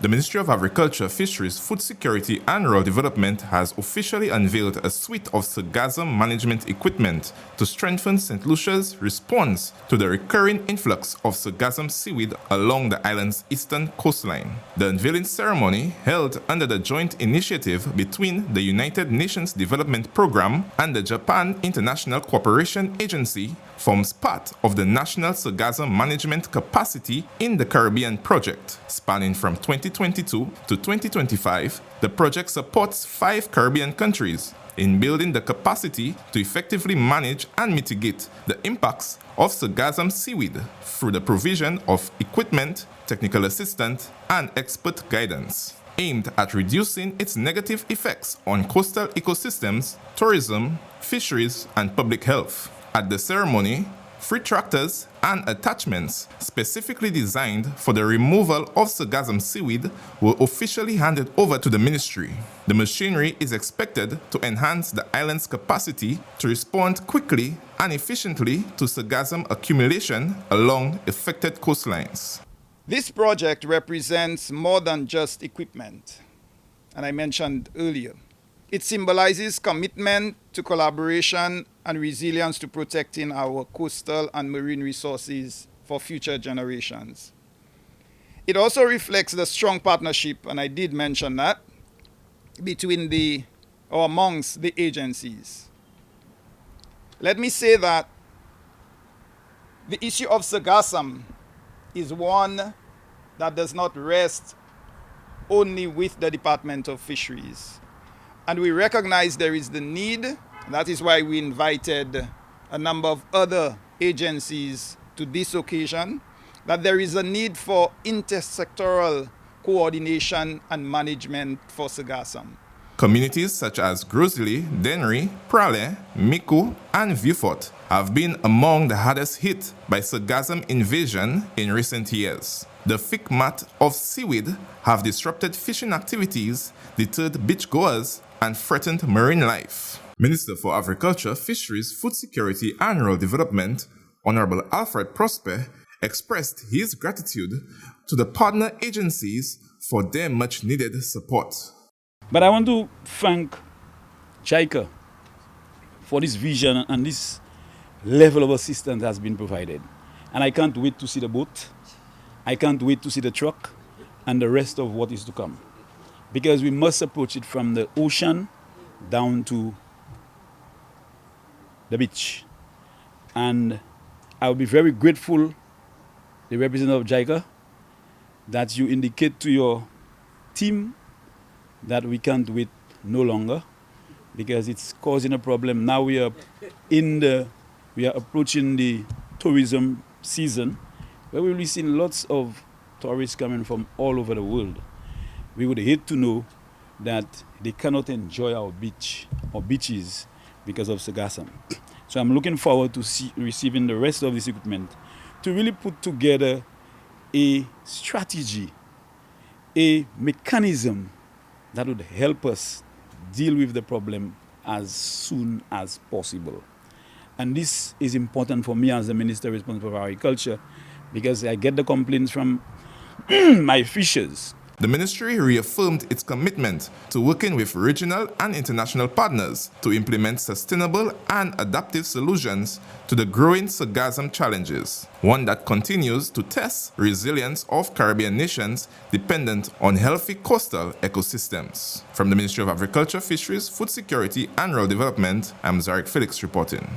The Ministry of Agriculture, Fisheries, Food Security and Rural Development has officially unveiled a suite of sargassum management equipment to strengthen St. Lucia's response to the recurring influx of sargassum seaweed along the island's eastern coastline. The unveiling ceremony, held under the joint initiative between the United Nations Development Programme and the Japan International Cooperation Agency, forms part of the National Sargassum Management Capacity in the Caribbean project. Spanning from 2022 to 2025, the project supports 5 Caribbean countries in building the capacity to effectively manage and mitigate the impacts of sargassum seaweed through the provision of equipment, technical assistance, and expert guidance, aimed at reducing its negative effects on coastal ecosystems, tourism, fisheries, and public health. At the ceremony, 3 tractors and attachments specifically designed for the removal of sargassum seaweed were officially handed over to the ministry. The machinery is expected to enhance the island's capacity to respond quickly and efficiently to sargassum accumulation along affected coastlines. This project represents more than just equipment, and I mentioned earlier. It symbolizes commitment to collaboration and resilience to protecting our coastal and marine resources for future generations. It also reflects the strong partnership, and I did mention that, between or amongst the agencies. Let me say that the issue of sargassum is one that does not rest only with the Department of Fisheries. And we recognize there is the need, and that is why we invited a number of other agencies to this occasion, that there is a need for intersectoral coordination and management for sargassum. Communities such as Grosley, Dennery, Prale, Miku, and Vieux-Fort have been among the hardest hit by sargassum invasion in recent years. The thick mat of seaweed have disrupted fishing activities, deterred beachgoers, and threatened marine life. Minister for Agriculture, Fisheries, Food Security and Rural Development, Honorable Alfred Prosper, expressed his gratitude to the partner agencies for their much-needed support. But I want to thank JICA for this vision and this level of assistance that has been provided. And I can't wait to see the boat. I can't wait to see the truck and the rest of what is to come. Because we must approach it from the ocean down to the beach. And I will be very grateful, the representative of JICA, that you indicate to your team that we can't wait no longer, because it's causing a problem. Now we are approaching the tourism season, where we'll be seeing lots of tourists coming from all over the world. We would hate to know that they cannot enjoy our beach or beaches because of sargassum. So I'm looking forward to receiving the rest of this equipment to really put together a strategy, a mechanism that would help us deal with the problem as soon as possible. And this is important for me as the Minister responsible for agriculture, because I get the complaints from my fishers. The ministry reaffirmed its commitment to working with regional and international partners to implement sustainable and adaptive solutions to the growing sargassum challenges, one that continues to test resilience of Caribbean nations dependent on healthy coastal ecosystems. From the Ministry of Agriculture, Fisheries, Food Security and Rural Development, I'm Zarek Felix reporting.